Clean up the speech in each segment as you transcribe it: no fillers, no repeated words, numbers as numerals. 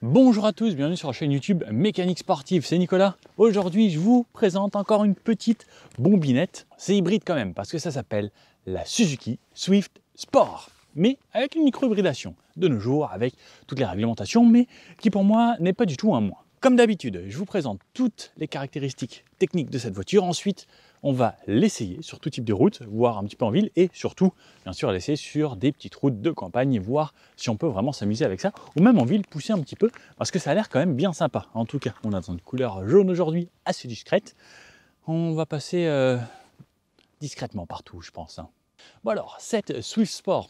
Bonjour à tous, bienvenue sur la chaîne YouTube Mécanique Sportive, c'est Nicolas. Aujourd'hui, je vous présente encore une petite bombinette. C'est hybride quand même, parce que ça s'appelle la Suzuki Swift Sport, mais avec une micro-hybridation de nos jours, avec toutes les réglementations, mais qui pour moi n'est pas du tout un moins. Comme d'habitude, je vous présente toutes les caractéristiques techniques de cette voiture. Ensuite, on va l'essayer sur tout type de route, voire un petit peu en ville, et surtout, bien sûr, l'essayer sur des petites routes de campagne, voir si on peut vraiment s'amuser avec ça, ou même en ville, pousser un petit peu, parce que ça a l'air quand même bien sympa. En tout cas, on a une couleur jaune aujourd'hui, assez discrète. On va passer discrètement partout, je pense. Bon alors, cette Swift Sport,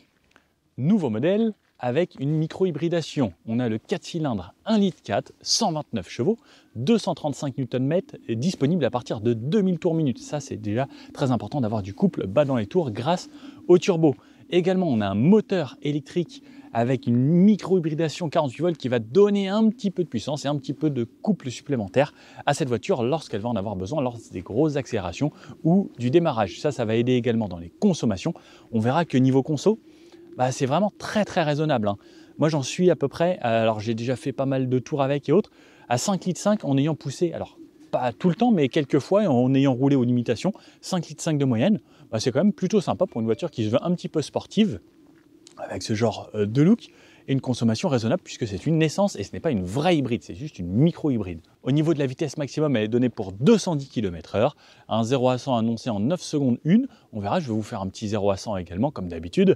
nouveau modèle, avec une micro-hybridation. On a le 4 cylindres 1,4 litre, 129 chevaux, 235 Nm, disponible à partir de 2000 tours minute. Ça, c'est déjà très important d'avoir du couple bas dans les tours grâce au turbo. Également, on a un moteur électrique avec une micro-hybridation 48 volts qui va donner un petit peu de puissance et un petit peu de couple supplémentaire à cette voiture lorsqu'elle va en avoir besoin, lors des grosses accélérations ou du démarrage. Ça va aider également dans les consommations. On verra que niveau conso, c'est vraiment très raisonnable. Moi j'en suis à peu près, alors j'ai déjà fait pas mal de tours avec et autres, à 5,5 litres en ayant poussé, alors pas tout le temps mais quelques fois en ayant roulé aux limitations, 5,5 litres de moyenne, c'est quand même plutôt sympa pour une voiture qui se veut un petit peu sportive, avec ce genre de look, et une consommation raisonnable puisque c'est une essence et ce n'est pas une vraie hybride, c'est juste une micro-hybride. Au niveau de la vitesse maximum, elle est donnée pour 210 km/h, un 0 à 100 annoncé en 9 secondes 1, on verra, je vais vous faire un petit 0 à 100 également comme d'habitude.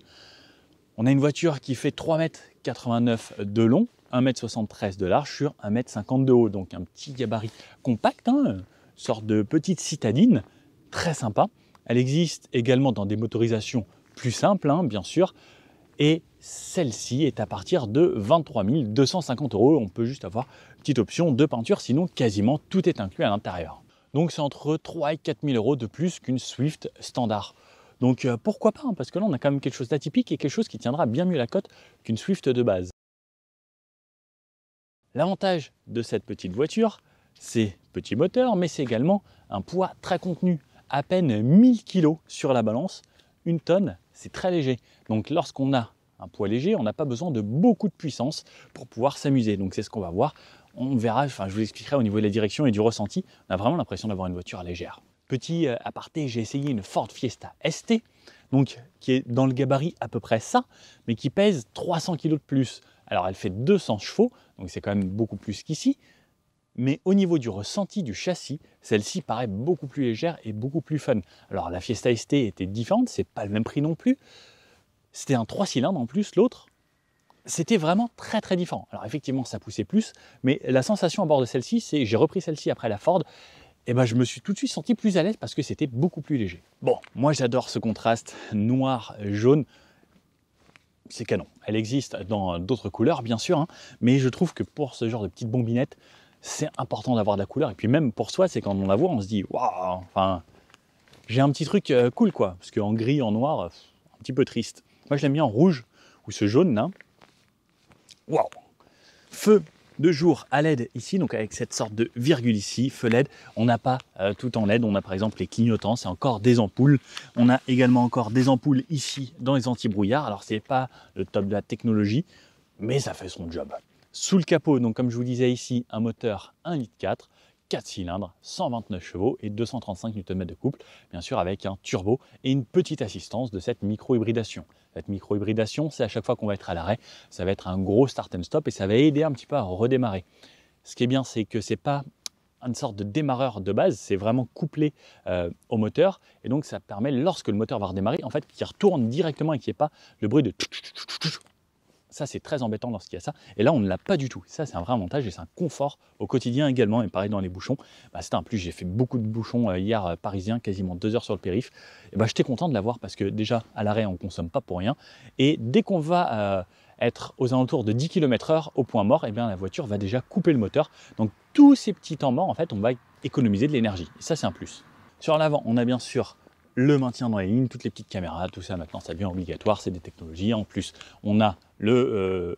On a une voiture qui fait 3,89 m de long, 1,73 m de large sur 1,50 m de haut. Donc un petit gabarit compact, une sorte de petite citadine, très sympa. Elle existe également dans des motorisations plus simples, bien sûr. Et celle-ci est à partir de 23 250 €. On peut juste avoir une petite option de peinture, sinon quasiment tout est inclus à l'intérieur. Donc c'est entre 3 et 4 000 € de plus qu'une Swift standard. Donc pourquoi pas, parce que là on a quand même quelque chose d'atypique et quelque chose qui tiendra bien mieux la cote qu'une Swift de base. L'avantage de cette petite voiture, c'est petit moteur, mais c'est également un poids très contenu. À peine 1000 kg sur la balance, 1 tonne, c'est très léger. Donc lorsqu'on a un poids léger, on n'a pas besoin de beaucoup de puissance pour pouvoir s'amuser. Donc c'est ce qu'on va voir. On verra, je vous expliquerai au niveau de la direction et du ressenti. On a vraiment l'impression d'avoir une voiture légère. Petit aparté, j'ai essayé une Ford Fiesta ST, donc qui est dans le gabarit à peu près ça, mais qui pèse 300 kg de plus. Alors elle fait 200 chevaux, donc c'est quand même beaucoup plus qu'ici, mais au niveau du ressenti du châssis, celle-ci paraît beaucoup plus légère et beaucoup plus fun. Alors la Fiesta ST était différente, c'est pas le même prix non plus, c'était un 3 cylindres en plus, l'autre, c'était vraiment très différent. Alors effectivement ça poussait plus, mais la sensation à bord de celle-ci, c'est j'ai repris celle-ci après la Ford, et je me suis tout de suite senti plus à l'aise parce que c'était beaucoup plus léger. Bon, moi j'adore ce contraste noir-jaune, c'est canon. Elle existe dans d'autres couleurs bien sûr, mais je trouve que pour ce genre de petite bombinette, c'est important d'avoir de la couleur. Et puis même pour soi, c'est quand on la voit, on se dit waouh, enfin, j'ai un petit truc cool quoi, parce qu'en gris, en noir, un petit peu triste. Moi je l'aime bien en rouge ou ce jaune là. Waouh, feu de jour à LED ici, donc avec cette sorte de virgule ici, feu LED. On n'a pas tout en LED, on a par exemple les clignotants, c'est encore des ampoules. On a également encore des ampoules ici dans les anti-brouillards. Alors c'est pas le top de la technologie, mais ça fait son job. Sous le capot, donc comme je vous disais ici, un moteur 1,4 litre, 4 cylindres, 129 chevaux et 235 Nm de couple, bien sûr avec un turbo et une petite assistance de cette micro-hybridation. Cette micro-hybridation, c'est à chaque fois qu'on va être à l'arrêt, ça va être un gros start and stop et ça va aider un petit peu à redémarrer. Ce qui est bien, c'est que c'est pas une sorte de démarreur de base, c'est vraiment couplé au moteur et donc ça permet, lorsque le moteur va redémarrer, en fait, qu'il retourne directement et qu'il n'y ait pas le bruit de Ça, c'est très embêtant lorsqu'il y a ça. Et là, on ne l'a pas du tout. Ça, c'est un vrai avantage et c'est un confort au quotidien également. Et pareil dans les bouchons. C'est un plus. J'ai fait beaucoup de bouchons hier parisiens, quasiment 2 heures sur le périph'. Et j'étais content de l'avoir parce que déjà, à l'arrêt, on ne consomme pas pour rien. Et dès qu'on va être aux alentours de 10 km/h au point mort, la voiture va déjà couper le moteur. Donc, tous ces petits temps morts, en fait, on va économiser de l'énergie. Et ça, c'est un plus. Sur l'avant, on a bien sûr le maintien dans les lignes, toutes les petites caméras, tout ça maintenant ça devient obligatoire, c'est des technologies. En plus, on a le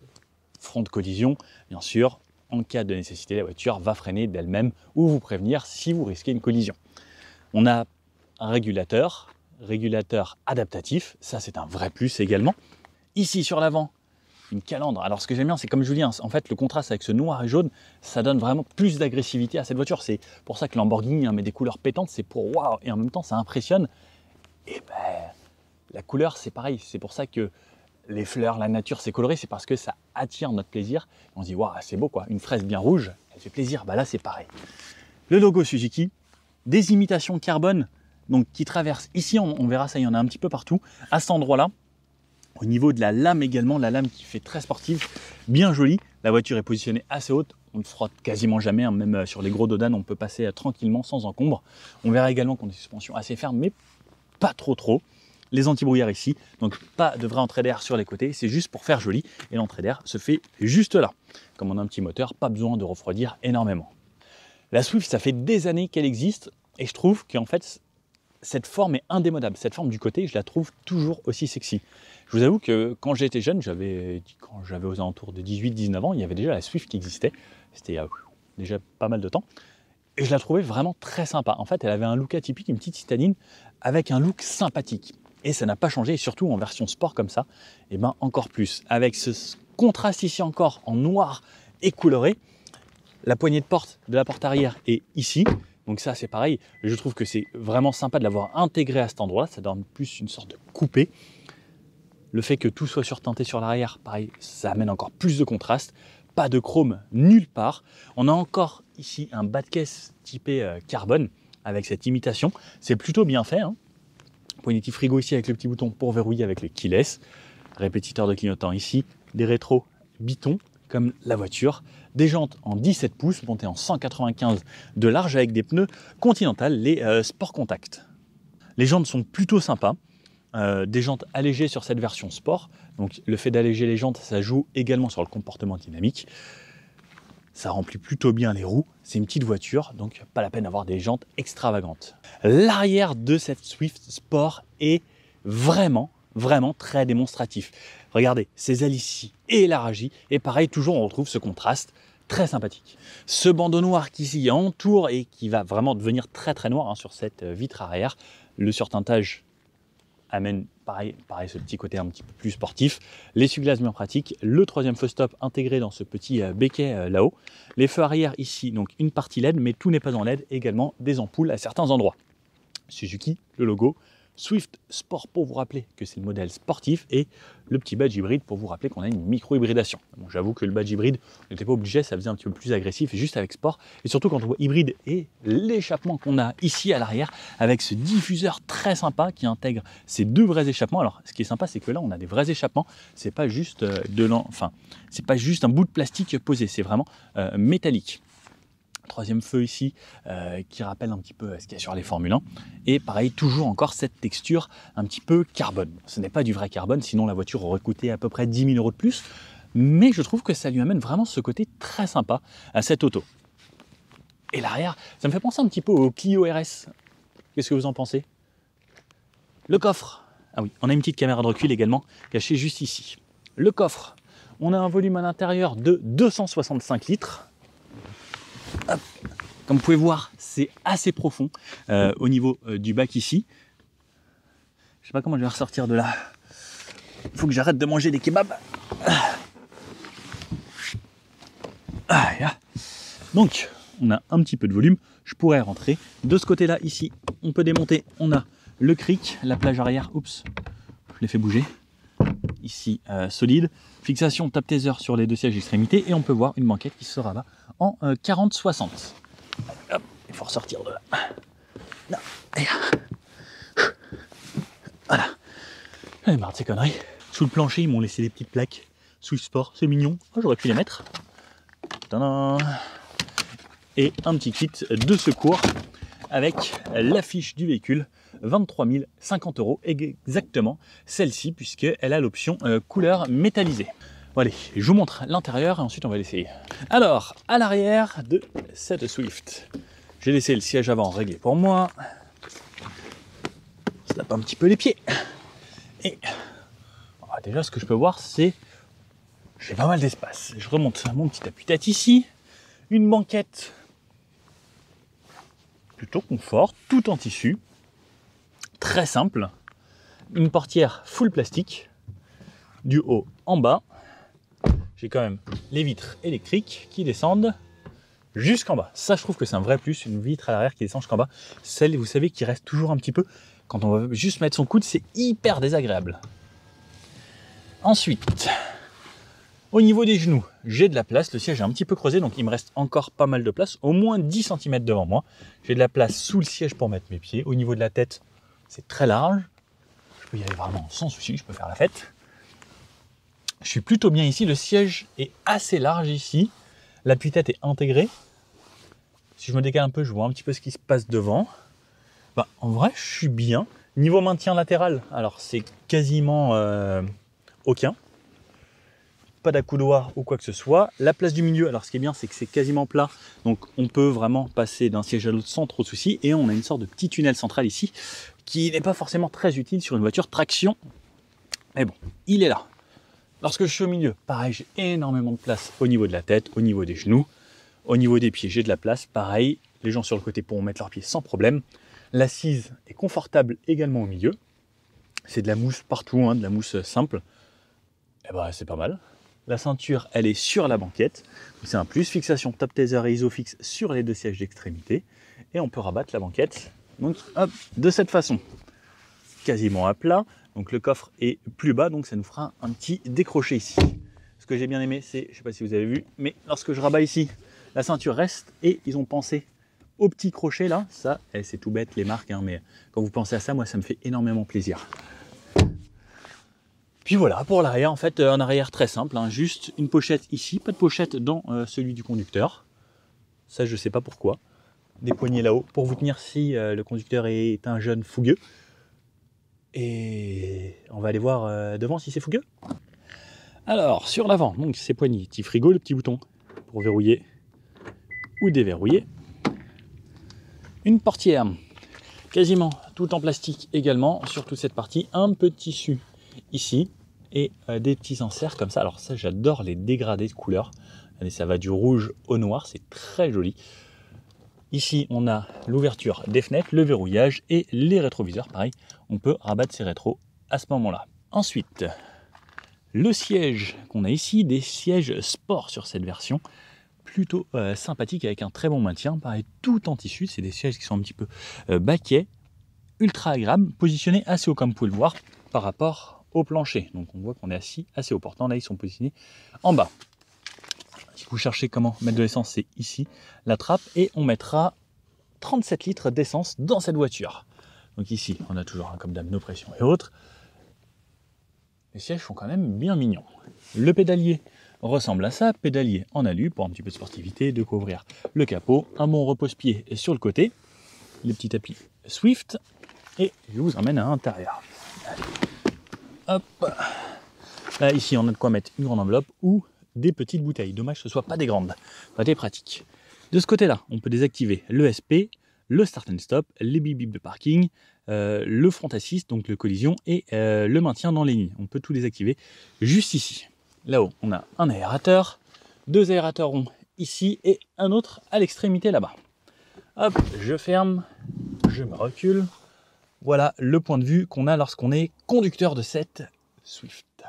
front de collision, bien sûr, en cas de nécessité, la voiture va freiner d'elle-même ou vous prévenir si vous risquez une collision. On a un régulateur adaptatif, ça c'est un vrai plus également. Ici sur l'avant, une calandre. Alors ce que j'aime bien, c'est comme je vous dis, en fait le contraste avec ce noir et jaune, ça donne vraiment plus d'agressivité à cette voiture. C'est pour ça que Lamborghini met des couleurs pétantes, c'est pour waouh, et en même temps ça impressionne. Et la couleur c'est pareil, c'est pour ça que les fleurs, la nature c'est coloré, c'est parce que ça attire notre plaisir. On se dit waouh, c'est beau quoi, une fraise bien rouge, elle fait plaisir. Là c'est pareil. Le logo Suzuki, des imitations carbone, donc qui traversent. Ici on verra ça, il y en a un petit peu partout. À cet endroit-là, au niveau de la lame également, la lame qui fait très sportive, bien jolie. La voiture est positionnée assez haute, on ne frotte quasiment jamais, hein. Même sur les gros dodanes, on peut passer tranquillement sans encombre. On verra également qu'on a des suspensions assez fermes, mais pas trop. Les anti-brouillards ici, donc pas de vraie entrée d'air sur les côtés, c'est juste pour faire joli. Et l'entrée d'air se fait juste là. Comme on a un petit moteur, pas besoin de refroidir énormément. La Swift, ça fait des années qu'elle existe, et je trouve qu'en fait, cette forme est indémodable. Cette forme du côté, je la trouve toujours aussi sexy. Je vous avoue que quand j'étais jeune, quand j'avais aux alentours de 18-19 ans, il y avait déjà la Swift qui existait. C'était il y a déjà pas mal de temps. Et je la trouvais vraiment très sympa. En fait, elle avait un look atypique, une petite citadine, avec un look sympathique. Et ça n'a pas changé, et surtout en version sport comme ça, encore plus. Avec ce contraste ici encore en noir et coloré, la poignée de porte de la porte arrière est ici. Donc ça, c'est pareil. Je trouve que c'est vraiment sympa de l'avoir intégré à cet endroit-là. Ça donne plus une sorte de coupé. Le fait que tout soit surteinté sur l'arrière, pareil, ça amène encore plus de contraste. Pas de chrome nulle part. On a encore ici un bas de caisse typé carbone avec cette imitation. C'est plutôt bien fait, hein. Poignée de frigo ici avec le petit bouton pour verrouiller avec le keyless. Répétiteur de clignotant ici. Des rétros bitons comme la voiture. Des jantes en 17 pouces montées en 195 de large avec des pneus Continental, les Sport Contact. Les jantes sont plutôt sympas. Des jantes allégées sur cette version sport. Donc le fait d'alléger les jantes, ça joue également sur le comportement dynamique. Ça remplit plutôt bien les roues. C'est une petite voiture, donc pas la peine d'avoir des jantes extravagantes. L'arrière de cette Swift Sport est vraiment très démonstratif. Regardez, ces ailes ici et la ragie. Et pareil, toujours on retrouve ce contraste très sympathique. Ce bandeau noir qui s'y entoure et qui va vraiment devenir très noir, hein, sur cette vitre arrière. Le surteintage amène pareil ce petit côté un petit peu plus sportif. L'essuie-glace bien pratique, le troisième feu stop intégré dans ce petit béquet là-haut. Les feux arrière ici, donc une partie LED, mais tout n'est pas en LED, également des ampoules à certains endroits. Suzuki, le logo, Swift Sport pour vous rappeler que c'est le modèle sportif et le petit badge hybride pour vous rappeler qu'on a une micro-hybridation. Bon, j'avoue que le badge hybride, on n'était pas obligé, ça faisait un petit peu plus agressif et juste avec sport. Et surtout quand on voit hybride et l'échappement qu'on a ici à l'arrière avec ce diffuseur très sympa qui intègre ces deux vrais échappements. Alors ce qui est sympa, c'est que là on a des vrais échappements, c'est pas juste c'est pas juste un bout de plastique posé, c'est vraiment métallique. Troisième feu ici qui rappelle un petit peu ce qu'il y a sur les Formule 1. Et pareil, toujours encore cette texture un petit peu carbone. Ce n'est pas du vrai carbone, sinon la voiture aurait coûté à peu près 10 000 € de plus. Mais je trouve que ça lui amène vraiment ce côté très sympa à cette auto. Et l'arrière, ça me fait penser un petit peu au Clio RS. Qu'est-ce que vous en pensez? Le coffre. Ah oui, on a une petite caméra de recul également cachée juste ici. Le coffre, on a un volume à l'intérieur de 265 litres. Hop. Comme vous pouvez voir, c'est assez profond au niveau du bac ici. Je ne sais pas comment je vais ressortir de là. Il faut que j'arrête de manger des kebabs. Donc, on a un petit peu de volume. Je pourrais rentrer. De ce côté-là, ici, on peut démonter. On a le cric, la plage arrière. Oups, je l'ai fait bouger. Ici, solide. Fixation top taser sur les deux sièges extrémités. Et on peut voir une banquette qui se rabat en 40-60. Hop, il faut ressortir de là. Non. Voilà. J'en ai marre de ces conneries. Sous le plancher, ils m'ont laissé des petites plaques Swift Sport, c'est mignon. Oh, j'aurais pu les mettre. Tadam. Et un petit kit de secours avec l'affiche du véhicule, 23 050 €, exactement celle-ci, puisqu'elle a l'option couleur métallisée. Bon, allez, je vous montre l'intérieur et ensuite on va l'essayer. Alors, à l'arrière de cette Swift, j'ai laissé le siège avant réglé pour moi. Ça tape un petit peu les pieds. Et déjà, ce que je peux voir, c'est j'ai pas mal d'espace. Je remonte mon petit appuie-tête ici, une banquette plutôt confort, tout en tissu, très simple, une portière full plastique, du haut en bas. J'ai quand même les vitres électriques qui descendent jusqu'en bas. Ça, je trouve que c'est un vrai plus, une vitre à l'arrière qui descend jusqu'en bas. Celle, vous savez, qui reste toujours un petit peu, quand on va juste mettre son coude, c'est hyper désagréable. Ensuite, au niveau des genoux, j'ai de la place. Le siège est un petit peu creusé, donc il me reste encore pas mal de place, au moins 10 cm devant moi. J'ai de la place sous le siège pour mettre mes pieds. Au niveau de la tête, c'est très large. Je peux y aller vraiment sans souci, je peux faire la fête. Je suis plutôt bien ici, le siège est assez large ici. L'appui-tête est intégré. Si je me décale un peu, je vois un petit peu ce qui se passe devant. En vrai, je suis bien. Niveau maintien latéral, alors c'est quasiment aucun. Pas d'accoudoir ou quoi que ce soit. La place du milieu, alors ce qui est bien, c'est que c'est quasiment plat. Donc on peut vraiment passer d'un siège à l'autre sans trop de soucis. Et on a une sorte de petit tunnel central ici, qui n'est pas forcément très utile sur une voiture traction. Mais bon, il est là. Lorsque je suis au milieu, pareil, j'ai énormément de place au niveau de la tête, au niveau des genoux. Au niveau des pieds, j'ai de la place. Pareil, les gens sur le côté pourront mettre leurs pieds sans problème. L'assise est confortable également au milieu. C'est de la mousse partout, hein, de la mousse simple. Et c'est pas mal. La ceinture, elle est sur la banquette. C'est un plus. Fixation top taser et isofix sur les deux sièges d'extrémité. Et on peut rabattre la banquette. Donc, hop, de cette façon. Quasiment à plat. Donc le coffre est plus bas, donc ça nous fera un petit décroché ici. Ce que j'ai bien aimé, c'est, je ne sais pas si vous avez vu, mais lorsque je rabats ici, la ceinture reste et ils ont pensé au petit crochet là. Ça, c'est tout bête les marques, hein, mais quand vous pensez à ça, moi ça me fait énormément plaisir. Puis voilà, pour l'arrière, en fait, un arrière très simple, hein, juste une pochette ici, pas de pochette dans celui du conducteur. Ça, je ne sais pas pourquoi. Des poignées là-haut pour vous tenir si le conducteur est un jeune fougueux. Et on va aller voir devant si c'est fougueux. Alors, sur l'avant, donc ces poignées, petit frigo, le petit bouton pour verrouiller ou déverrouiller. Une portière, quasiment tout en plastique également, sur toute cette partie. Un peu de tissu ici et des petits inserts comme ça. Alors ça, j'adore les dégradés de couleurs. Allez, ça va du rouge au noir, c'est très joli. Ici, on a l'ouverture des fenêtres, le verrouillage et les rétroviseurs. Pareil, on peut rabattre ces rétros à ce moment-là. Ensuite, le siège qu'on a ici, des sièges sport sur cette version. Plutôt sympathique avec un très bon maintien. Pareil, tout en tissu. C'est des sièges qui sont un petit peu baquets, ultra agréables, positionnés assez haut comme vous pouvez le voir par rapport au plancher. Donc on voit qu'on est assis assez haut. Pourtant, là, ils sont positionnés en bas. Si vous cherchez comment mettre de l'essence, c'est ici la trappe et on mettra 37 litres d'essence dans cette voiture. Donc ici, on a toujours comme d'hab nos pressions et autres. Les sièges sont quand même bien mignons. Le pédalier ressemble à ça, pédalier en alu pour un petit peu de sportivité, de couvrir le capot, un bon repose-pied sur le côté, les petits tapis Swift et je vous emmène à l'intérieur. Hop. Là, ici, on a de quoi mettre une grande enveloppe ou des petites bouteilles. Dommage que ce ne soit pas des grandes, pas des pratiques. De ce côté-là, on peut désactiver l'ESP, le start and stop, les bip de parking, le front assist, donc le collision, et le maintien dans les lignes. On peut tout désactiver juste ici. Là-haut, on a un aérateur, deux aérateurs ronds ici et un autre à l'extrémité là-bas. Hop, je ferme, je me recule. Voilà le point de vue qu'on a lorsqu'on est conducteur de cette Swift.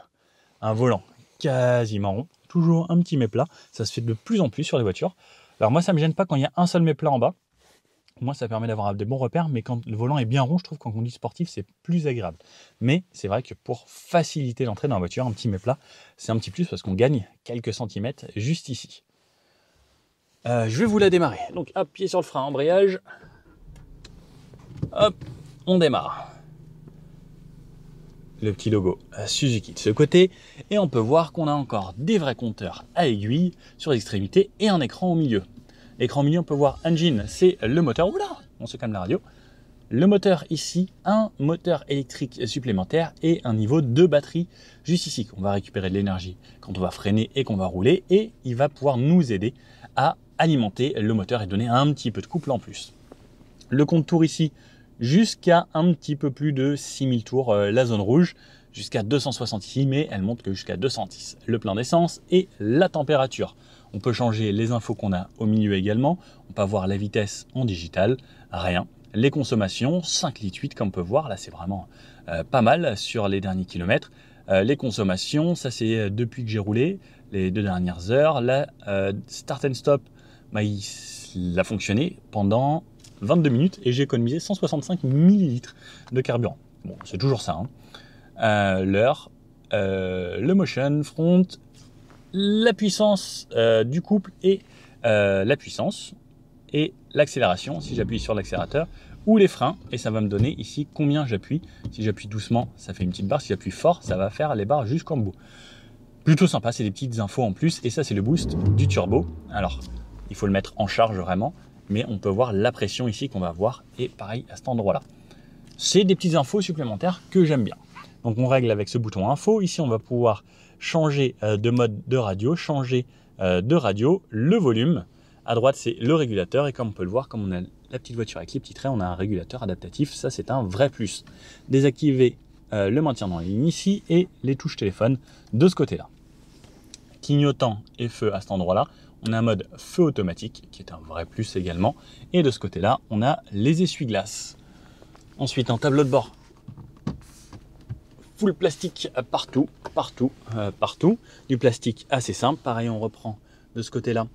Un volant quasiment rond, toujours un petit méplat. Ça se fait de plus en plus sur les voitures. Alors moi, ça ne me gêne pas quand il y a un seul méplat en bas. Moi, ça permet d'avoir des bons repères, mais quand le volant est bien rond, je trouve qu'en conduite sportive, c'est plus agréable. Mais c'est vrai que pour faciliter l'entrée dans la voiture, un petit méplat, c'est un petit plus parce qu'on gagne quelques centimètres juste ici. Je vais vous la démarrer. Donc, hop, pied sur le frein, embrayage. Hop, on démarre. le petit logo Suzuki de ce côté. Et on peut voir qu'on a encore des vrais compteurs à aiguille sur les extrémités et un écran au milieu. L'écran au milieu, on peut voir engine, c'est le moteur. Oula, on se calme la radio. Le moteur ici, un moteur électrique supplémentaire et un niveau de batterie juste ici. On va récupérer de l'énergie quand on va freiner et qu'on va rouler. Et il va pouvoir nous aider à alimenter le moteur et donner un petit peu de couple en plus. Le compte tour ici, jusqu'à un petit peu plus de 6000 tours, la zone rouge, jusqu'à 260 ici, mais elle monte que jusqu'à 210. Le plein d'essence et la température. On peut changer les infos qu'on a au milieu également. On peut avoir la vitesse en digital, rien. Les consommations, 5,8 litres comme on peut voir, là c'est vraiment pas mal sur les derniers kilomètres. Les consommations, ça c'est depuis que j'ai roulé, les 2 dernières heures. La start and stop, il a fonctionné pendant 22 minutes et j'ai économisé 165 millilitres de carburant. Bon, c'est toujours ça. L'heure, le motion, front, la puissance du couple et la puissance et l'accélération, si j'appuie sur l'accélérateur, ou les freins, et ça va me donner ici combien j'appuie. Si j'appuie doucement, ça fait une petite barre. Si j'appuie fort, ça va faire les barres jusqu'en bout. Plutôt sympa, c'est des petites infos en plus, et ça c'est le boost du turbo. Alors, il faut le mettre en charge vraiment, mais on peut voir la pression ici qu'on va avoir, et pareil à cet endroit-là. C'est des petites infos supplémentaires que j'aime bien. Donc on règle avec ce bouton info. Ici, on va pouvoir changer de mode de radio, changer de radio, le volume. À droite, c'est le régulateur. Et comme on peut le voir, comme on a la petite voiture avec les petits traits, on a un régulateur adaptatif. Ça, c'est un vrai plus. Désactiver le maintien dans la ligne ici et les touches téléphone de ce côté-là. Clignotant et feu à cet endroit-là. On a un mode feu automatique qui est un vrai plus également. Et de ce côté-là, on a les essuie-glaces. Ensuite, un tableau de bord. Full plastique partout. Du plastique assez simple. Pareil, on reprend de ce côté-là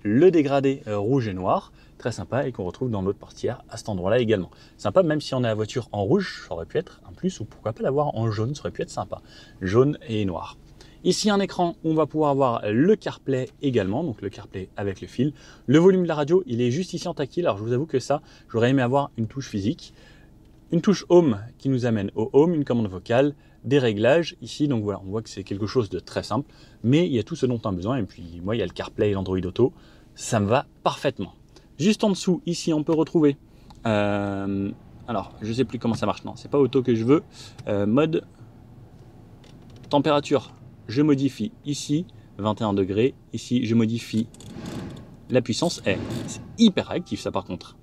le dégradé rouge et noir, très sympa, et qu'on retrouve dans l'autre portière à cet endroit-là également. Sympa, même si on a la voiture en rouge, ça aurait pu être un plus, ou pourquoi pas l'avoir en jaune, ça aurait pu être sympa. Jaune et noir. Ici, un écran où on va pouvoir avoir le CarPlay également, donc le CarPlay avec le fil. Le volume de la radio, il est juste ici en tactile. Alors, je vous avoue que ça, j'aurais aimé avoir une touche physique. Une touche Home qui nous amène au Home, une commande vocale, des réglages ici. Donc voilà, on voit que c'est quelque chose de très simple, mais il y a tout ce dont on a besoin. Et puis, moi, il y a le CarPlay et l'Android Auto. Ça me va parfaitement. Juste en dessous, ici, on peut retrouver... alors, je ne sais plus comment ça marche. Non, c'est pas auto que je veux. Mode température. Je modifie ici 21 degrés. Ici, je modifie la puissance. C'est hyper réactif ça par contre.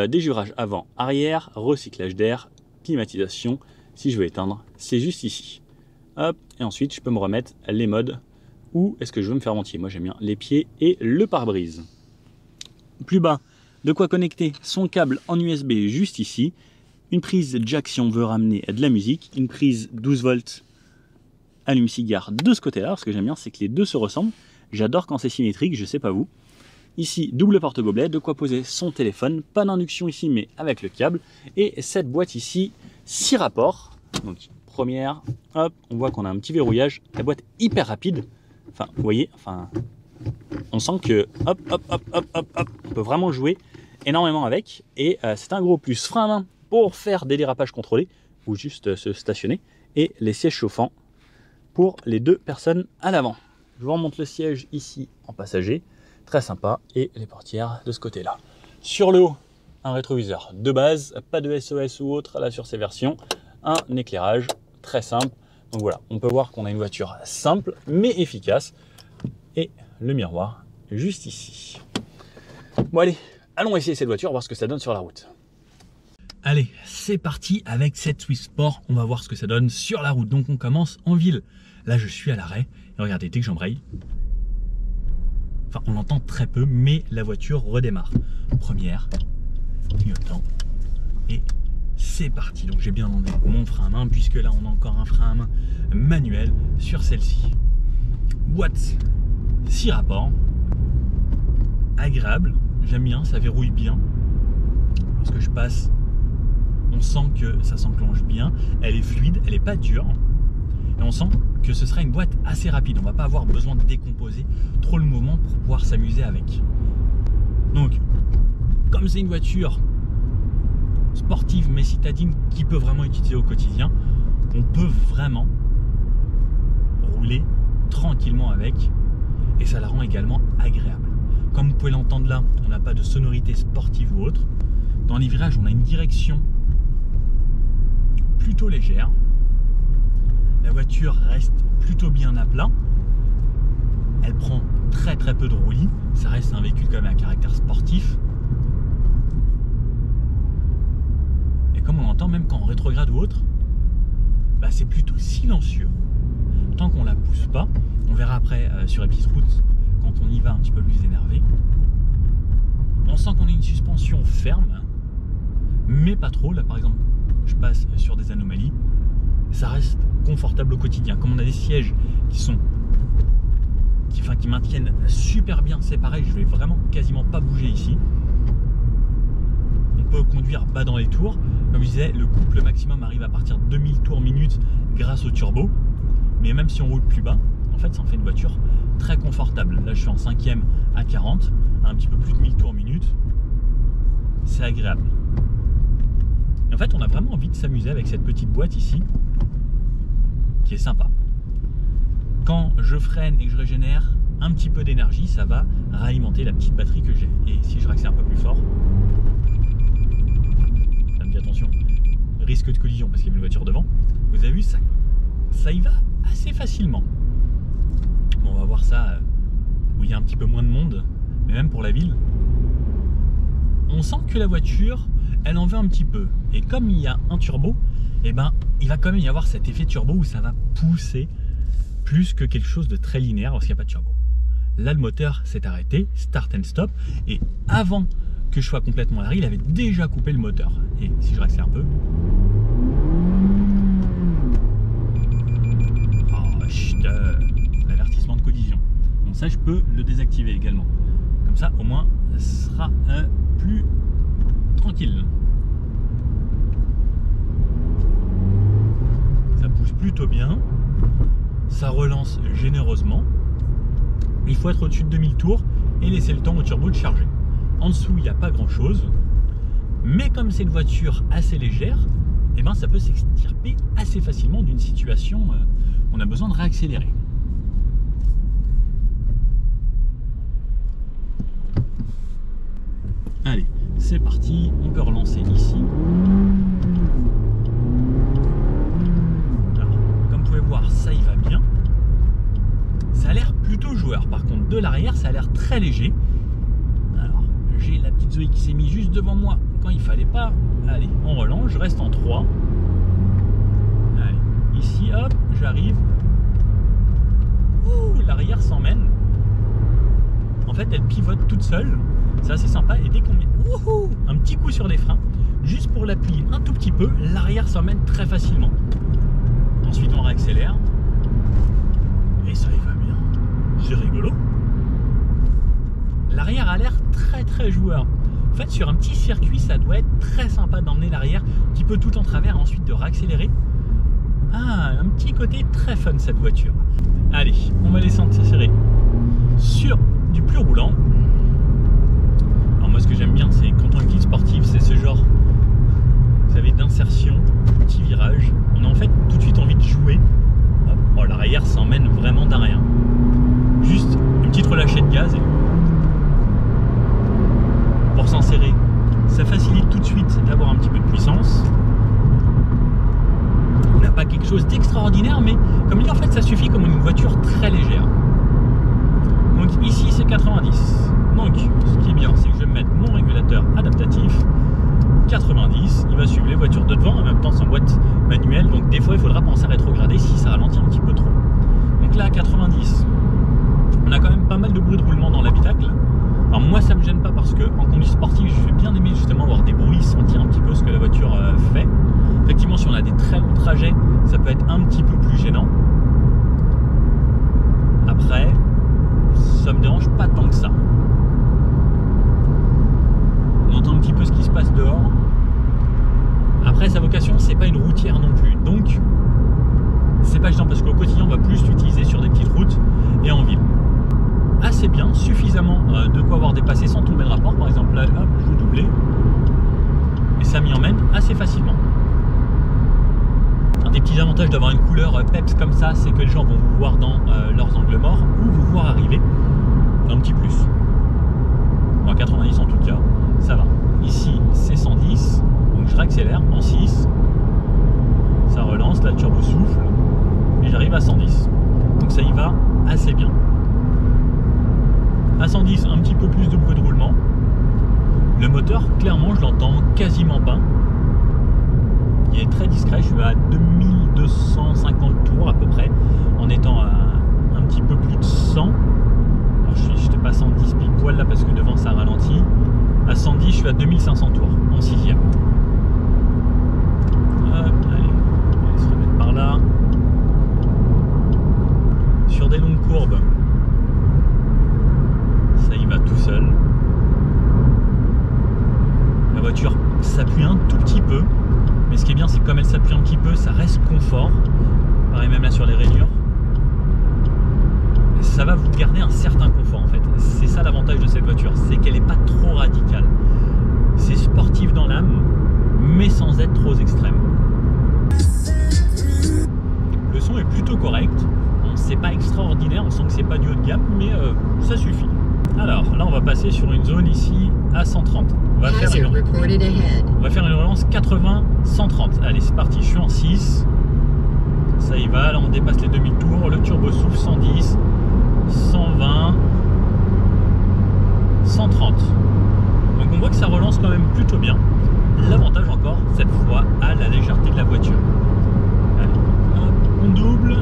Déjurage avant, arrière, recyclage d'air, climatisation. Si je veux éteindre, c'est juste ici. Hop, et ensuite, je peux me remettre les modes. Où est-ce que je veux me faire ventiler? Moi, j'aime bien les pieds et le pare-brise. Plus bas, de quoi connecter son câble en USB juste ici. Une prise jack si on veut ramener de la musique. Une prise 12 volts allume-cigare de ce côté-là. Ce que j'aime bien, c'est que les deux se ressemblent. J'adore quand c'est symétrique, je sais pas vous. Ici, double porte-gobelet, de quoi poser son téléphone. Pas d'induction ici, mais avec le câble. Et cette boîte ici, 6 rapports. Donc, première, hop, on voit qu'on a un petit verrouillage. La boîte hyper rapide. Enfin, vous voyez, on sent que, hop, on peut vraiment jouer énormément avec. Et c'est un gros plus. Frein à main pour faire des dérapages contrôlés ou juste se stationner. Et les sièges chauffants pour les 2 personnes à l'avant. Je vous remonte le siège ici en passager. Très sympa. Et les portières de ce côté-là. Sur le haut, un rétroviseur de base. Pas de SOS ou autre là sur ces versions. Un éclairage très simple. Donc voilà, on peut voir qu'on a une voiture simple mais efficace. Et le miroir juste ici. Bon allez, allons essayer cette voiture, voir ce que ça donne sur la route. Allez, c'est parti avec cette Swift Sport. On va voir ce que ça donne sur la route. Donc on commence en ville. Là je suis à l'arrêt. Et regardez, dès que j'embraye, enfin on l'entend très peu, mais la voiture redémarre. Première, clignotant et c'est parti. Donc j'ai bien emmené mon frein à main, puisque là on a encore un frein à main manuel sur celle-ci. Boîte 6 rapports, agréable, j'aime bien, ça verrouille bien. Lorsque je passe, on sent que ça s'enclenche bien, elle est fluide, elle n'est pas dure. Et on sent que ce sera une boîte assez rapide, on ne va pas avoir besoin de décomposer trop le mouvement pour pouvoir s'amuser avec. Donc, comme c'est une voiture sportive mais citadine qui peut vraiment utiliser au quotidien, on peut vraiment rouler tranquillement avec et ça la rend également agréable. Comme vous pouvez l'entendre là, on n'a pas de sonorité sportive ou autre. Dans les virages, on a une direction plutôt légère. La voiture reste plutôt bien à plat. Elle prend très peu de roulis. Ça reste un véhicule quand même à caractère sportif. Et comme on l'entend, même quand on rétrograde ou autre, bah c'est plutôt silencieux. Tant qu'on la pousse pas, on verra après sur les petites routes quand on y va un petit peu plus énervé. On sent qu'on a une suspension ferme, mais pas trop. Là par exemple, je passe sur des anomalies. Ça reste confortable au quotidien. Comme on a des sièges qui maintiennent super bien séparés, je vais vraiment quasiment pas bouger ici. On peut conduire bas dans les tours. Comme je disais, le couple maximum arrive à partir de 2000 tours minute grâce au turbo. Mais même si on roule plus bas, en fait ça en fait une voiture très confortable. Là je suis en 5e à 40, à un petit peu plus de 1000 tours minute. C'est agréable. Et en fait on a vraiment envie de s'amuser avec cette petite boîte ici, qui est sympa. Quand je freine et que je régénère un petit peu d'énergie, ça va réalimenter la petite batterie que j'ai. Et si je réaccélère un peu plus fort, ça me dit attention, risque de collision parce qu'il y a une voiture devant. Vous avez vu, ça y va assez facilement. Bon, on va voir ça où il y a un petit peu moins de monde, mais même pour la ville, on sent que la voiture, elle en veut un petit peu. Et comme il y a un turbo, eh ben, il va quand même y avoir cet effet turbo où ça va pousser plus que quelque chose de très linéaire lorsqu'il n'y a pas de turbo. Là, le moteur s'est arrêté, start and stop, et avant que je sois complètement à l'arrêt, il avait déjà coupé le moteur. Et si je réaccélère un peu, l'avertissement de collision. Donc ça, je peux le désactiver également. Comme ça, au moins, ce sera plus tranquille. Ça pousse plutôt bien. Ça relance généreusement. Il faut être au-dessus de 2000 tours et laisser le temps au turbo de charger. En dessous, il n'y a pas grand-chose. Mais comme c'est une voiture assez légère, eh ben, ça peut s'extirper assez facilement d'une situation où on a besoin de réaccélérer. Allez, c'est parti. On peut relancer ici. Alors, comme vous pouvez voir, ça y va bien. Ça a l'air plutôt joueur. Par contre, de l'arrière, ça a l'air très léger. Alors, j'ai la petite Zoé qui s'est mise juste devant moi quand il fallait pas. Allez, on relance. Je reste en 3. Allez, ici, hop, j'arrive. Ouh, l'arrière s'emmène. En fait, elle pivote toute seule. C'est assez sympa. Et dès qu'on met un petit coup sur les freins, juste pour l'appuyer un tout petit peu, l'arrière s'emmène très facilement. Ensuite, on réaccélère. Et ça y va bien. C'est rigolo. L'arrière a l'air très joueur. En fait, sur un petit circuit, ça doit être très sympa d'emmener l'arrière un petit peu tout en travers, ensuite de réaccélérer. Ah, un petit côté très fun cette voiture. Allez, on va descendre s'insérer sur du plus roulant. Alors moi, ce que j'aime bien, c'est quand on est guide sportive, c'est ce genre, vous savez, d'insertion, petit virage. On a en fait tout de suite envie de jouer. Hop. Oh, l'arrière s'emmène vraiment d'un rien. Juste une petite relâchée de gaz. Pour s'insérer, ça facilite tout de suite d'avoir un petit peu de puissance. On n'a pas quelque chose d'extraordinaire, mais comme dit, en fait, ça suffit comme une voiture très légère. Donc ici, c'est 90. Donc, ce qui est bien, c'est que je vais mettre mon régulateur adaptatif. 90, il va suivre les voitures de devant, en même temps c'est en boîte manuelle, donc des fois il faudra penser à rétrograder si ça ralentit un petit peu trop. Donc là à 90, on a quand même pas mal de bruit de roulement dans l'habitacle. Alors moi ça me gêne pas parce que en conduite sportive je vais bien aimer justement avoir des bruits, sentir un petit peu ce que la voiture fait. Effectivement si on a des très longs trajets, ça peut être un petit peu plus gênant. Après, ça me dérange pas tant que ça. On entend un petit peu ce qui se passe dehors. Après, sa vocation, c'est pas une routière non plus. Donc, c'est pas gênant parce qu'au quotidien, on va plus l'utiliser sur des petites routes et en ville. Assez bien, suffisamment de quoi avoir dépassé sans tomber de rapport. Par exemple, là, hop, je vais doubler. Et ça m'y emmène assez facilement. des petits avantages d'avoir une couleur peps comme ça, c'est que les gens vont vous voir dans leurs angles morts ou vous voir arriver. Un petit plus. Bon, à 90 en tout cas, ça va. Ici, c'est 110, donc je réaccélère en 6. Ça relance, la turbo souffle, et j'arrive à 110. Donc ça y va assez bien. À 110, un petit peu plus de bruit de roulement. Le moteur, clairement, je l'entends quasiment pas. Il est très discret, je suis à 2250 tours à peu près, en étant à un petit peu plus de 100. Alors je te passe en 10 pile poil là parce que devant ça ralentit. À 110, je suis à 2500 tours en 6e. Hop, allez, on va se remettre par là. Sur des longues courbes, ça y va tout seul. La voiture s'appuie un tout petit peu, mais ce qui est bien, c'est que comme elle s'appuie un petit peu, ça reste confort. Pareil même là sur les rainures. Ça va vous garder un certain confort en fait. C'est ça l'avantage de cette voiture, c'est qu'elle n'est pas trop radicale. C'est sportif dans l'âme, mais sans être trop extrême. Le son est plutôt correct. C'est pas extraordinaire, on sent que c'est pas du haut de gamme, mais ça suffit. Alors là, on va passer sur une zone ici à 130. On va faire une relance 80-130. Allez, c'est parti, je suis en 6. Ça y va, là on dépasse les demi-tours. Le turbo souffle 110, 120, 130. Donc on voit que ça relance quand même plutôt bien. L'avantage encore, cette fois, à la légèreté de la voiture. Allez, hop, on double.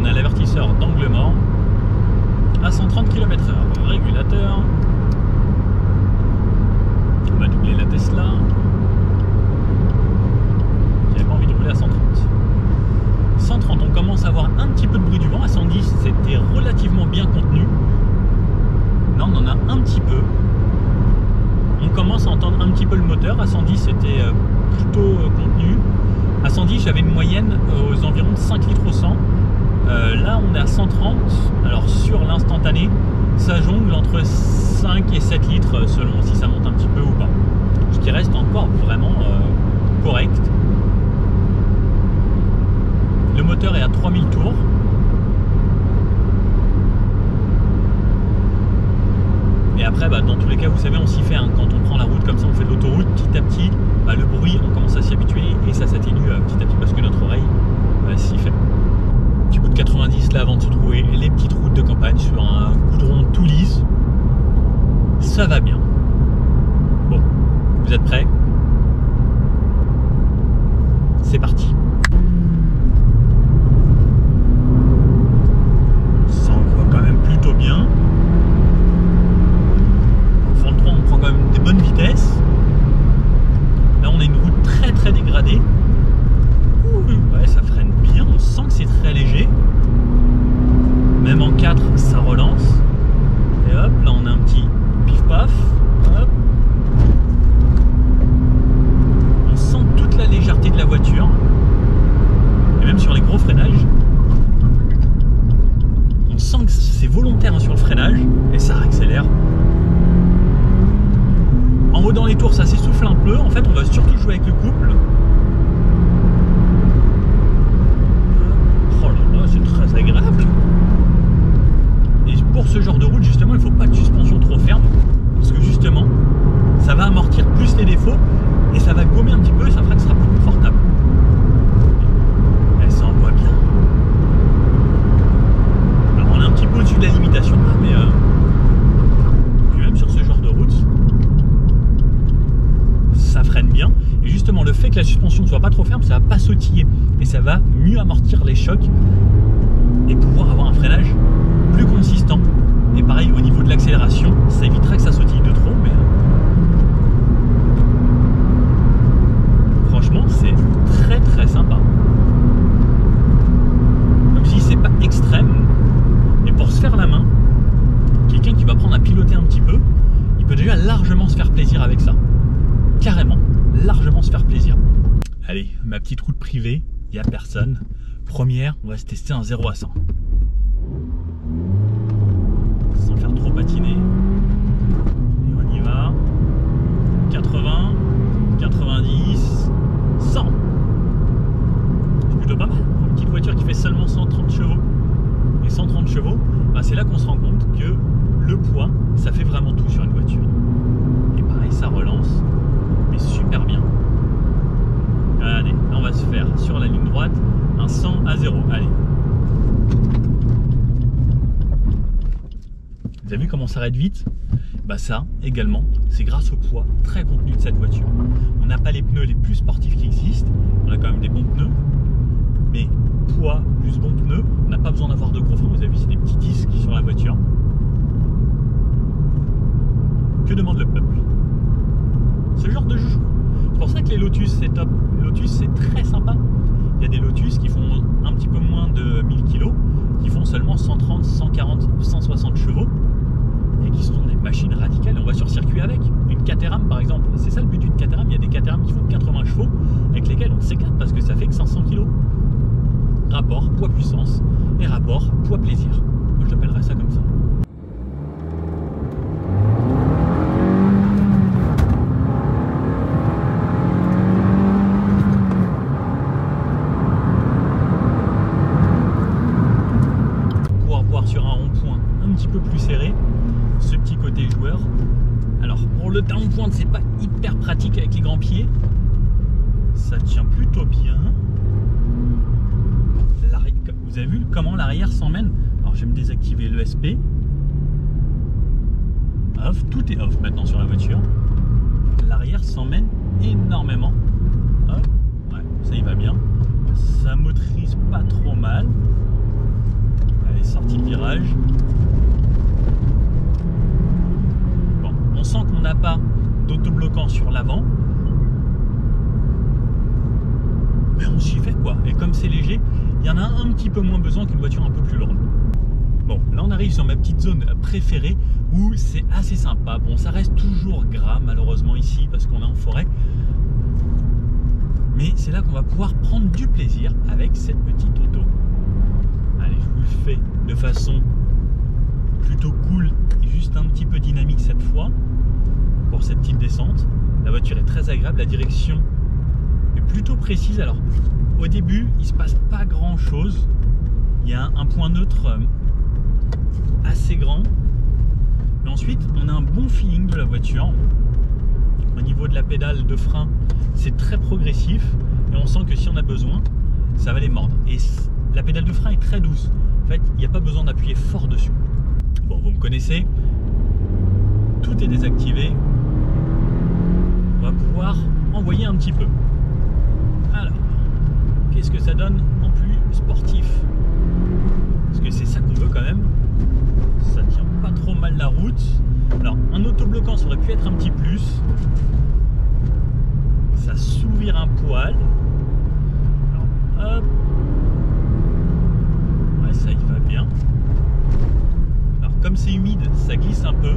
On a l'avertisseur d'angle mort à 130 km/h. Régulateur. On va doubler la Tesla. J'avais pas envie de rouler à 130. 130, on commence à avoir un petit peu de bruit du vent. À 110, c'était relativement bien contenu. Là, on en a un petit peu. On commence à entendre un petit peu le moteur. À 110, c'était plutôt contenu. À 110, j'avais une moyenne aux environs de 5 litres au 100. Là, on est à 130. Alors, sur l'instantané, ça jongle entre 5 et 7 litres selon si ça monte un petit peu ou pas. Ce qui reste encore vraiment correct. Le moteur est à 3000 tours. Et après, dans tous les cas, vous savez, on s'y fait. Hein, quand on prend la route comme ça, on fait de l'autoroute, petit à petit, le bruit, on commence à s'y habituer et ça s'atténue petit à petit parce que notre oreille s'y fait. Petit bout de 90 là avant de se trouver les petites routes de campagne sur un goudron tout lisse. Ça va bien. Bon, vous êtes prêts? C'est parti. Ça envoie quand même plutôt bien. En fond de 3, on prend quand même des bonnes vitesses. Là, on a une route très très dégradée. Ouais, ça freine bien, on sent que c'est très léger. Même en 4, ça relance. Et hop, là on a un petit pif-paf. Hop. On sent toute la légèreté de la voiture. Et même sur les gros freinages, on sent que c'est volontaire sur le freinage. Et ça accélère. En haut dans les tours, ça s'essouffle un peu. En fait, on va surtout jouer avec le couple. C'est très agréable. Et pour ce genre de route, justement, il ne faut pas de suspension trop ferme parce que justement, ça va amortir plus les défauts et ça va gommer un petit peu et ça fera que ce sera plus confortable. Elle s'envoie bien. Alors, on est un petit peu au-dessus de la limitation, mais puis même sur ce genre de route, ça freine bien. Et justement, le fait que la suspension ne soit pas trop ferme, ça va pas sautiller et ça va mieux amortir les chocs et pouvoir avoir un freinage plus consistant. Et pareil, au niveau de l'accélération, ça évitera que ça sautille de trop, mais franchement, c'est très très sympa. Comme si c'est pas extrême. Et pour se faire la main, quelqu'un qui va apprendre à piloter un petit peu, il peut déjà largement se faire plaisir avec ça. Carrément, largement se faire plaisir. Allez, ma petite route privée, il n'y a personne. Première, on va se tester un 0 à 100. Sans faire trop patiner. Et on y va. 80, 90, 100. Vous avez vu comment ça s'arrête vite? Bah ça, également, c'est grâce au poids très contenu de cette voiture. On n'a pas les pneus les plus sportifs qui existent, on a quand même des bons pneus, mais poids plus bons pneus, on n'a pas besoin d'avoir de gros freins. Vous avez vu, c'est des petits disques qui sont sur la voiture. Que demande le peuple? Ce genre de joujou. C'est pour ça que les Lotus, c'est top. Lotus, c'est très sympa. Il y a des Lotus qui font un petit peu moins de 1000 kg, qui font seulement 130, 140, 160 chevaux, et qui sont des machines radicales. Et on va sur circuit avec. Une Caterham, par exemple. C'est ça le but d'une Caterham. Il y a des Caterham qui font 80 chevaux, avec lesquels on s'éclate parce que ça fait que 500 kg. Rapport poids-puissance et rapport poids-plaisir. Moi, je l'appellerais ça comme ça. Sur un rond-point un petit peu plus serré, ce petit côté joueur. Alors pour le talon de pointe, c'est pas hyper pratique avec les grands pieds, ça tient plutôt bien. Vous avez vu comment l'arrière s'emmène? Alors je vais me désactiver l'ESP. Off, tout est off maintenant sur la voiture. L'arrière s'emmène énormément. Hop, ouais, ça y va bien, ça motorise pas trop mal. Sortie de virage. Bon, on sent qu'on n'a pas d'autobloquant sur l'avant, mais on s'y fait quoi. Et comme c'est léger, il y en a un petit peu moins besoin qu'une voiture un peu plus lourde. Bon, là on arrive sur ma petite zone préférée où c'est assez sympa. Bon, ça reste toujours gras malheureusement ici parce qu'on est en forêt, mais c'est là qu'on va pouvoir prendre du plaisir avec cette petite auto. Allez, je vous le fais de façon plutôt cool et juste un petit peu dynamique cette fois pour cette petite descente. La voiture est très agréable, la direction est plutôt précise. Alors au début il se passe pas grand chose, il y a un point neutre assez grand, mais ensuite on a un bon feeling de la voiture. Au niveau de la pédale de frein, c'est très progressif et on sent que si on a besoin, ça va les mordre. Et la pédale de frein est très douce. En fait, il n'y a pas besoin d'appuyer fort dessus. Bon, vous me connaissez. Tout est désactivé. On va pouvoir envoyer un petit peu. Alors, qu'est-ce que ça donne en plus sportif? Parce que c'est ça qu'on veut quand même. Ça tient pas trop mal la route. Alors, un autobloquant, ça aurait pu être un petit plus. Ça s'ouvre un poil. Alors, hop. Ça y va bien. Alors comme c'est humide, ça glisse un peu.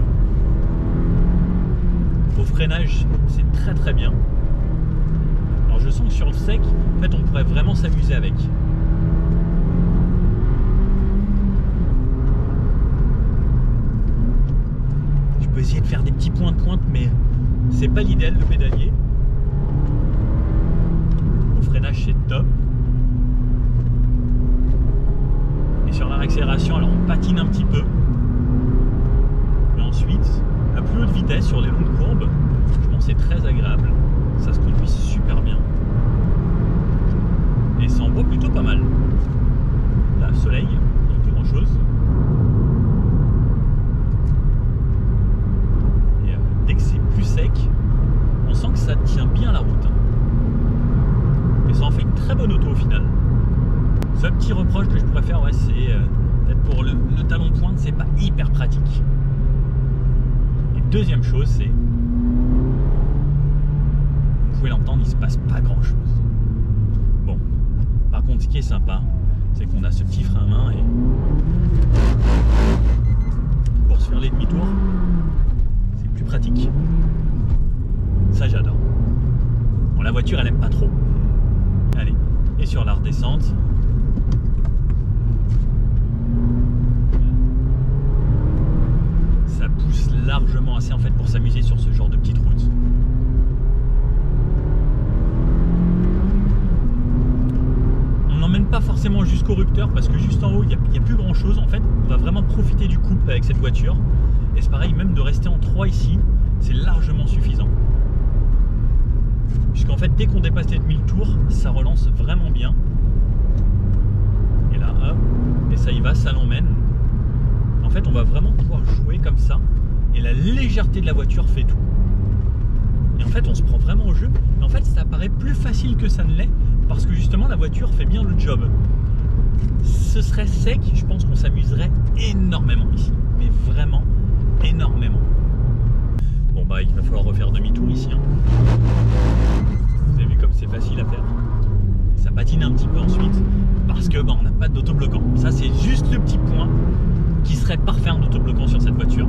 Au freinage, c'est très très bien. Alors je sens que sur le sec, en fait, on pourrait vraiment s'amuser avec. Je peux essayer de faire des petits points de pointe, mais c'est pas l'idéal de pédalier. Au freinage, c'est top. Sur la réaccélération, alors on patine un petit peu, mais ensuite à plus haute vitesse sur les longues courbes, je pense que c'est très agréable, ça se conduit super bien et ça envoie plutôt pas mal. Là, soleil, il n'y a plus grand chose, et dès que c'est plus sec, on sent que ça tient bien la route et ça en fait une très bonne auto au final. Ce petit reproche que je pourrais faire, ouais, c'est peut-être pour le talon de pointe, c'est pas hyper pratique. Et deuxième chose, c'est, vous pouvez l'entendre, il se passe pas grand chose. Bon, par contre, ce qui est sympa, c'est qu'on a ce petit frein à main et pour se faire les demi-tours, c'est plus pratique. Ça, j'adore. Bon, la voiture, elle aime pas trop. Allez, et sur la redescente. Ça pousse largement assez en fait pour s'amuser sur ce genre de petite route. On n'emmène pas forcément jusqu'au rupteur parce que juste en haut il n'y a plus grand chose. En fait, on va vraiment profiter du couple avec cette voiture. Et c'est pareil, même de rester en 3 ici, c'est largement suffisant. Puisqu'en fait, dès qu'on dépasse les 1000 tours, ça relance vraiment bien. Et là, hop, et ça y va, ça l'emmène. En fait, on va vraiment pouvoir jouer comme ça, et la légèreté de la voiture fait tout. Et en fait, on se prend vraiment au jeu. Mais en fait, ça paraît plus facile que ça ne l'est, parce que justement, la voiture fait bien le job. Ce serait sec, je pense qu'on s'amuserait énormément ici. Mais vraiment énormément. Bon bah, il va falloir refaire demi-tour ici. Hein. Vous avez vu comme c'est facile à faire. Ça patine un petit peu ensuite, parce que bah, on n'a pas d'autobloquant. Ça, c'est juste le petit point qui serait parfait en autobloquant sur cette voiture.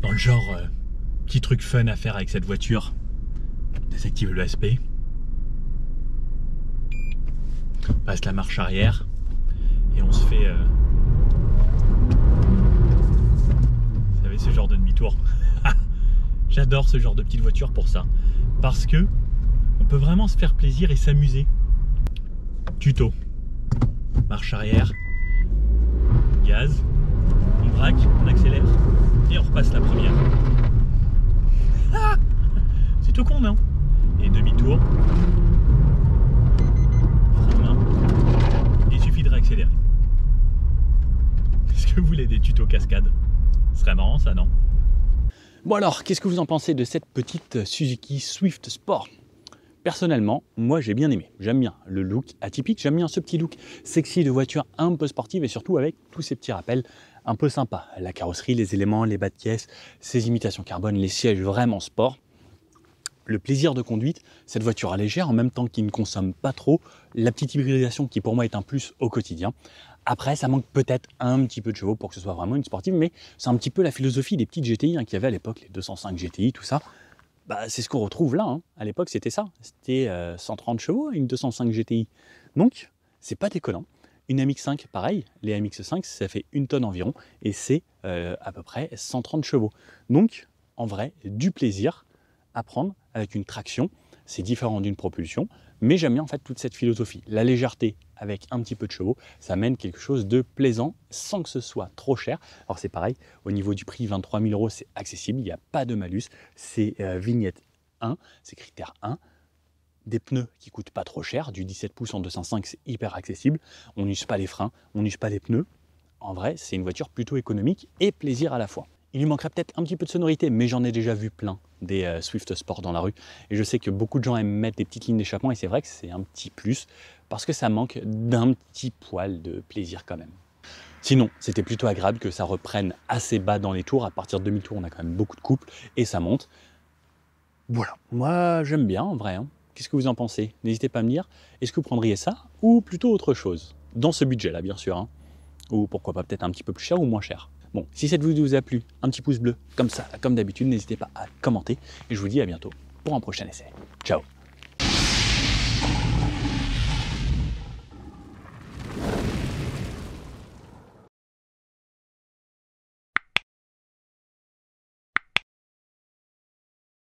Dans le genre, petit truc fun à faire avec cette voiture, désactive le ASP, on passe la marche arrière et on se fait vous savez, ce genre de demi-tour. J'adore ce genre de petite voiture pour ça, parce que on peut vraiment se faire plaisir et s'amuser. Tuto, marche arrière, gaz, on braque, on accélère et on repasse la première. Ah, c'est tout con, non? Et demi-tour, frein de main, il suffit de réaccélérer. Est-ce que vous voulez des tutos cascade? Ce serait marrant ça, non? Bon alors, qu'est-ce que vous en pensez de cette petite Suzuki Swift Sport? Personnellement, moi j'ai bien aimé. J'aime bien le look atypique, j'aime bien ce petit look sexy de voiture un peu sportive et surtout avec tous ces petits rappels un peu sympas. La carrosserie, les éléments, les bas de caisse, ces imitations carbone, les sièges vraiment sport. Le plaisir de conduite, cette voiture légère en même temps qui ne consomme pas trop, la petite hybridation qui pour moi est un plus au quotidien. Après, ça manque peut-être un petit peu de chevaux pour que ce soit vraiment une sportive, mais c'est un petit peu la philosophie des petites GTI qu'il y avait à l'époque, les 205 GTI, tout ça. Bah, c'est ce qu'on retrouve là. Hein. À l'époque, c'était ça. C'était 130 chevaux, une 205 GTI. Donc, c'est pas déconnant. Une MX5, pareil. Les MX5, ça fait 1 tonne environ et c'est à peu près 130 chevaux. Donc, en vrai, du plaisir à prendre avec une traction. C'est différent d'une propulsion, mais j'aime bien en fait toute cette philosophie. La légèreté avec un petit peu de chevaux, ça mène quelque chose de plaisant sans que ce soit trop cher. Alors c'est pareil, au niveau du prix, 23 000 €, c'est accessible, il n'y a pas de malus. C'est vignette 1, c'est critère 1. Des pneus qui coûtent pas trop cher, du 17 pouces en 205, c'est hyper accessible. On n'use pas les freins, on n'use pas les pneus. En vrai, c'est une voiture plutôt économique et plaisir à la fois. Il lui manquerait peut-être un petit peu de sonorité, mais j'en ai déjà vu plein des Swift Sport dans la rue. Et je sais que beaucoup de gens aiment mettre des petites lignes d'échappement et c'est vrai que c'est un petit plus parce que ça manque d'un petit poil de plaisir quand même. Sinon, c'était plutôt agréable que ça reprenne assez bas dans les tours. À partir de demi-tour, on a quand même beaucoup de couple et ça monte. Voilà, moi j'aime bien en vrai. Hein. Qu'est-ce que vous en pensez? N'hésitez pas à me dire, est-ce que vous prendriez ça ou plutôt autre chose? Dans ce budget-là, bien sûr. Hein. Ou pourquoi pas peut-être un petit peu plus cher ou moins cher. Bon, si cette vidéo vous a plu, un petit pouce bleu, comme ça, comme d'habitude, n'hésitez pas à commenter. Et je vous dis à bientôt pour un prochain essai. Ciao!